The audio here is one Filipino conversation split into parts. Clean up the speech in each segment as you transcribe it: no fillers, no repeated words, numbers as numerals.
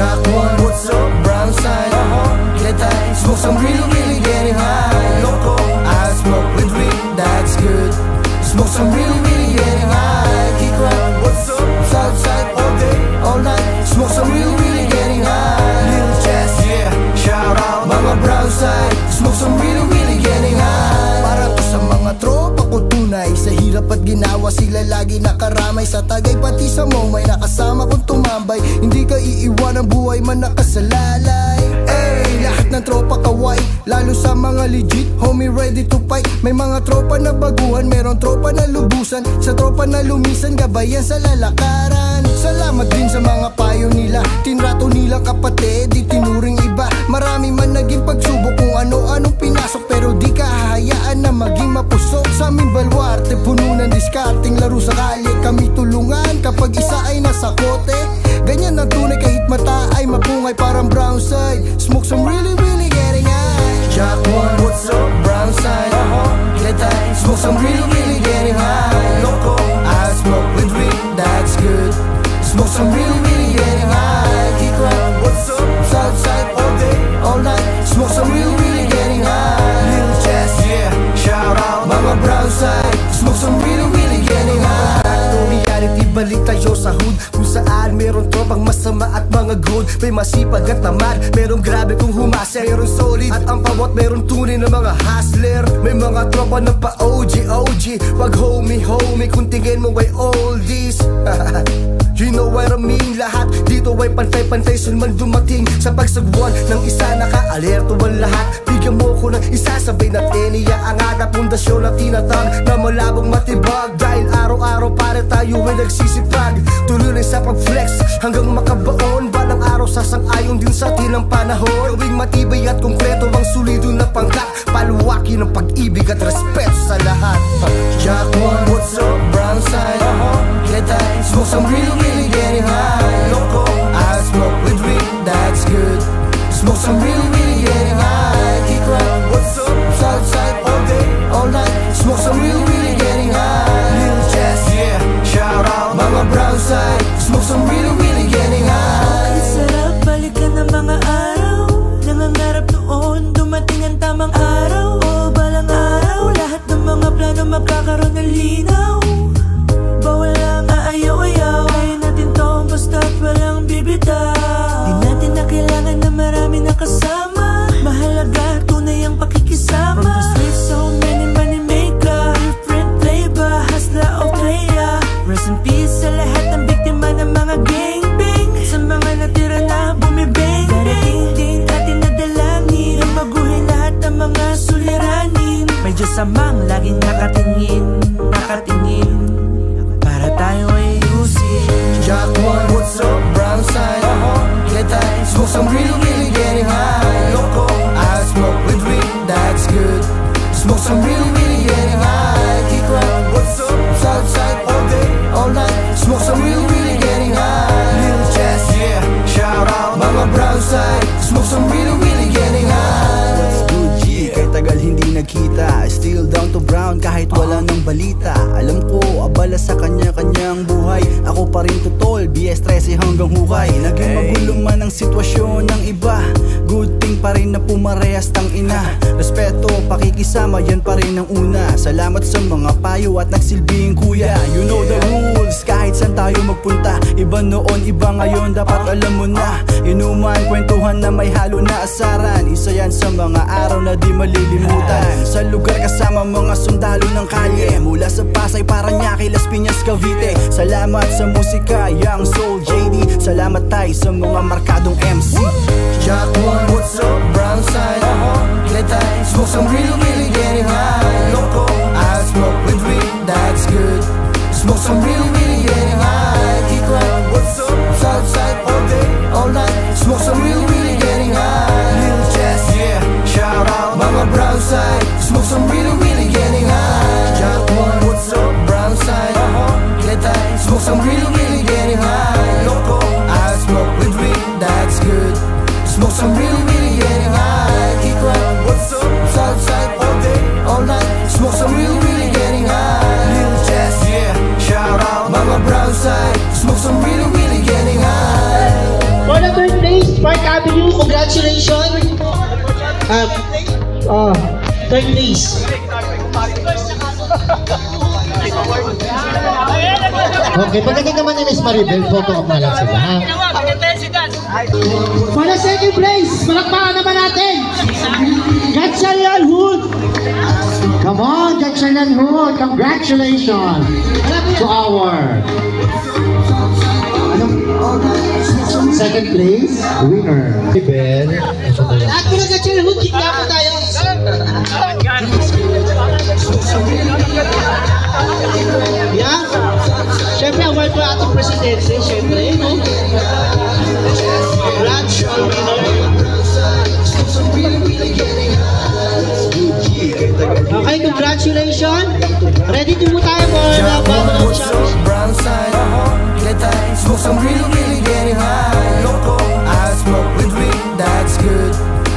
Jack one, what's up, brown side? Get high, smoke some really, really getting high. Loco, I smoke with weed, that's good. Smoke some really, really getting high. Kick rock, what's up, south side? All day, all night. Smoke some really, really getting high. Little chest, yeah, shout out mga brown side. Smoke some really, really getting high. Para to sa mga tropa ko tunay. Sa hirap at ginawa sila lagi nakaramay. Sa tagay pati sa may nakasama kong tumambay. Hindi ka iiwan ang buhay man nakasalalay. Ay, lahat ng tropa kaway, lalo sa mga legit, homie ready to fight. May mga tropa na baguhan, meron tropa na lubusan. Sa tropa na lumisan, gabayan sa lalakaran. Salamat din sa mga payo nila, tinrato nilang kapatid, di tinuring iba. Marami man naging pagsubok kung ano-anong pinasok, pero di ka hahayaan na maging mapusok. Sa aming balwarte, puno ng diskarting laro sa kalye. Kami tulungan kapag isa ay nasa kote. Ganyan ang tunay kahit mata ay mapungay parang brown side. Smoke some really, really getting high. Jack one, what's up, brown side? Get high, smoke some really, really getting high. Loco, I smoke with weed, that's good. Smoke some really, really getting high. Kick rock, what's up, south side? All day, all night. Smoke some really, really getting high. Little chest, yeah, shout out mga brown side. Smoke some really, really getting high. Reality, balik tayo sa hood, kung saan meron tropang masama at mga good. May masipag at tamad, merong grabe kung humasa. Meron solid at ang pawat, meron tunay na mga hustler. May mga tropa na pa OG, wag homie, kung tingin mo ay oldies. You know what I mean, lahat dito ay pantay-pantay. Sunman dumating sa pagsagwan ng isa, naka-alerto ang lahat. Bigyan mo ko ng isa, sabay natin iaangat ang pundasyon na tinatag na malabong matibag. Dahil araw-araw pare tayo ay nagsisipag, tuloy rin sa pag-flex hanggang makabaon. Balang araw sasang-ayon din sa atin ang panahon. Gawing matibay at konkreto ang solido na pangkat, paluwaki ng pag-ibig at respeto sa lahat. Jack one, what's up, brown side? Get high, smoke some really, really getting high. Loco, I smoke with weed, that's good. Smoke some really, really getting high. Kick rock, what's up, south side? All day, all night. Smoke some really, really getting high. Little chest, yeah, shout out mga brown side. Smoke some really, really getting high. Bakit sarap balikan ng mga araw, nangangarap noon dumating ang tamang araw. O balang araw, lahat ng mga plano magkakaroon ng linaw. Bawal lang aayaw-ayaw, kaya natin to basta't walang bibitaw. Di natin na kailangan na marami na kasama, mahalaga tunay ang pakikisama. From the streets so many money maker, different flavor, hasla o playa. Rest in peace sa lahat ng biktima ng mga gangbang, sa mga natira na bumibang. Darating din atin na dalangin na baguhin lahat ng mga suliranin. May Diyos amang laging nakatingin, para tayo ay ayusin. Jack one, what's up, brown side? Get high, smoke some really, really getting high. Loco, I smoke with weed, that's good. Smoke some really, really getting high. Kick rock, what's up, south side? All day, all night. Smoke some really, really getting high. Little chest, yeah, shout out mga brown side. Smoke some really, really getting high. What's good, G? Kahit tagal hindi nagkita, still down to brown kahit wala ng balita. Alam ko, abala sa kanya-kanyang buhay, ako pa rin tutol, BS13 hanggang hukay. Naging magulo man ang sitwasyon ng iba, good thing pa rin na pumarehas tang ina. Respeto, pakikisama, yan pa rin ang una. Salamat sa mga payo at nagsilbing kuya. You know the rules, kahit saan tayo magpunta. Iba noon, iba ngayon, dapat alam mo na. Inuman, kwentuhan na may halo na asaran, isa yan sa mga araw na di malilimutan. Sa lugar kasama mga sundalo ng kalye, mula sa Pasay, Paranaque, Las Piñas, Cavite. Salamat sa musika, Young Soul, JD. Salamat tayo sa mga markadong MC. Jack one, what's up, brown side? Get high, smoke some really, really getting high. Loco, I smoke with weed, that's good. Smoke some really, really getting high. Kick rock, what's up, south side? All day, all night. Smoke some really, really getting high. Little chest, yeah, shout out mga brown side. Smoke some really, really getting high. Jack one, what's up, brown side? Get high, smoke some really, really getting high. Loco, I smoke with weed, that's good. Smoke some really, really getting high. Kick rock, what's up, south side? All day, all night. Park Avenue, congratulations. Third place. Okay, pagdating naman ni Miss Maribel, photo up na lang sila, ha? For the second place, malakpakan naman natin. Gatchalian Hood. Come on, Gatchalian Hood! Congratulations to our second place winner. Maribel. Lahat po ng Gatchalian Hood, kita po tayo. Yeah. Siyempre, award ko ating presidency, siyempre, no? Congrats, all okay, congratulations. Ready to mo tayo for the Power Challenge. Brown side, get high, smoke some really getting high. Loco, I smoke with weed, that's good.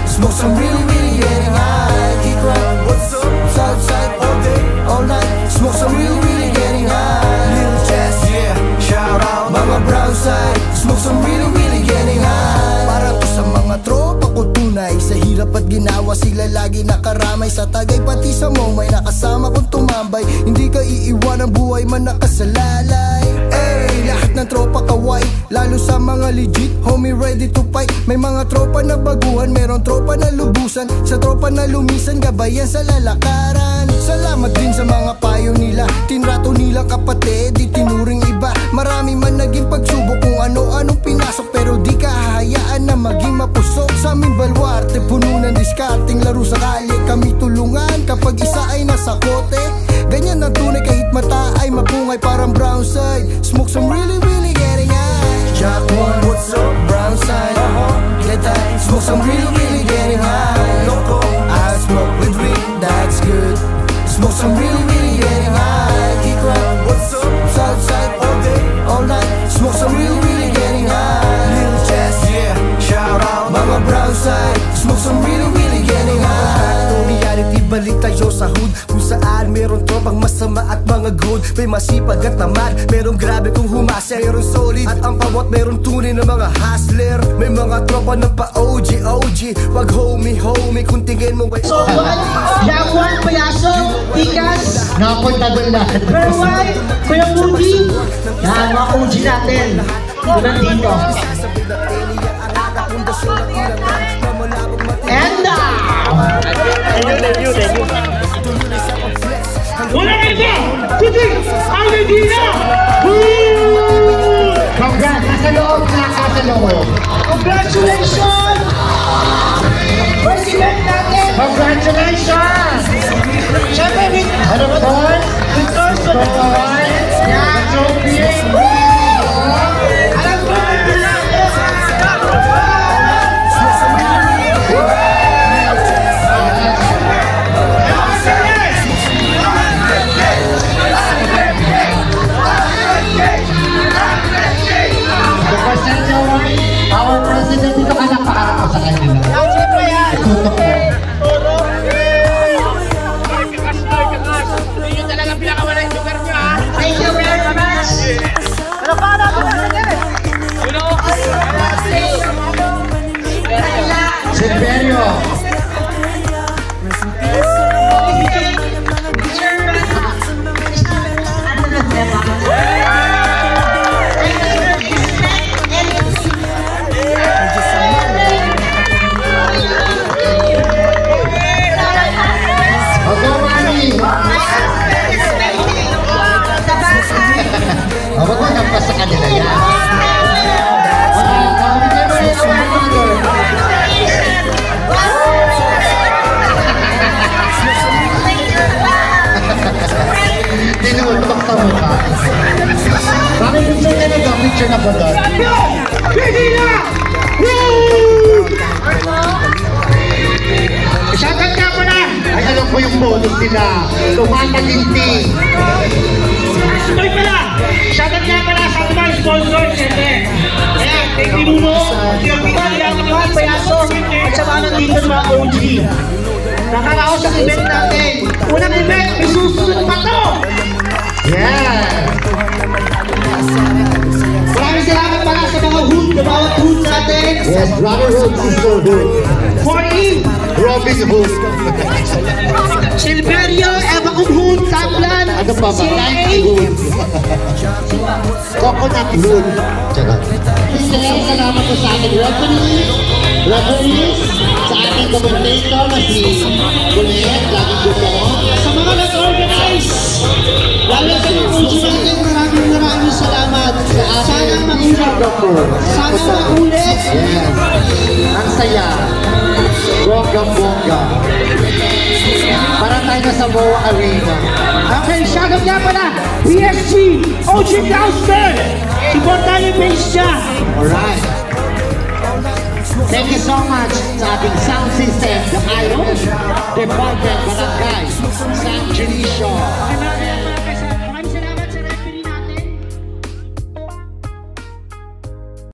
Smoke some really getting high. Kick rock, what's up? Southside all day, all night. Smoke some really getting high. Little chest, yeah, shout out. Mga brown side, smoke some really getting high. Para to sa mga tropa ko tunay. Sa hirap at ginawa sila lagi nakaramay. Sa tagay pati sa may nakasama kong tumambay. Hindi ka iiwan ang buhay man nakasalalay. Ey, lahat ng tropa kaway, lalo sa mga legit, homie ready to fight. May mga tropa na baguhan, meron tropa na lubusan. Sa tropa na lumisan, gabayan sa lalakaran. Salamat din sa mga payo nila, tinrato nilang kapatid, di tinuring iba. Marami man naging pagsubok kung ano-anong pinasok, pero di ka hahayaan na maging mapusok. Sa aming balwarte, puno ng diskarting laro sa kalye. Kami tulungan kapag isa ay nasa kote. Ganyan ang tunay kahit mata ay mapungay, parang brown side. Smoke some really getting high. Jack one, what's up? Brown side, get high. Smoke some really getting high. Loco, I smoke with weed, that's good. Smoke some really getting high. Kick rock, what's up? Southside all day, all night. Smoke some really getting high. Little chest, yeah, shout out. Mga brown side, smoke some really getting high. Reality, balik tayo sa hood, kung saan meron tropang masama at mga good. May masipag at tamad, merong grabe kung humasa, meron solid at ang pawat meron tunay na mga hustler. May mga tropa na pa OG, wag homie kung tingin mo So, Yakuan, Payaso, Tikas, Nakapunta doon lahat. Perwan, Kuya Moody. Yan, mga OG natin. Nandito. And wala na ito! Kundi! Ang Medina! Congrats! Nasa loob! Nasa loob! Congratulations! President natin! Congratulations! Siyempre, And of course, yeah, trophy! alam ko na our president, dito ka lang paarap ko sa kanila. Tutok mo. thank you very much! Ano pa natin natin? Silverio. Huwag mo nang sa kanila yan. Tinutok sa mukha. Bakit gusto ka nag-picture na ba doon? Pwede na! Shoutout nga po na! Ay, alam ko yung bonus nila. Tumataginting. Tuloy pala! Shoutout nga pala sa mga sponsor, siyempre. Ayan, kay Pinuno, Yakuan, Payaso, at sa mga nandito ng mga OG. Nakaraos sa event natin. Unang event, may susunod pa to! Yeah! Maraming salamat pala sa mga hood, na bawat hood natin. Yes, brotherhood, sisterhood. 4E, Robin Hood. Silverio, Eva Kumhun, Tamblan, Ano pa ba? CA, Coconut Hood. Salamat po sa ating referees, sa ating commentator na si Juliet, laging gusto ko. sa mga nag-organize. Lalo sa mga OG natin, maraming salamat. Sana magulit. Sana magulit. Yes. Ang saya. Bongga-bongga. Para tayo na sa MOA Arena. Okay, shoutout nga pala, PSG, OG Gauster. Supportan yung page niya. Alright. Thank you so much sa ating sound system, the IO, Department Barangay, San Junicio.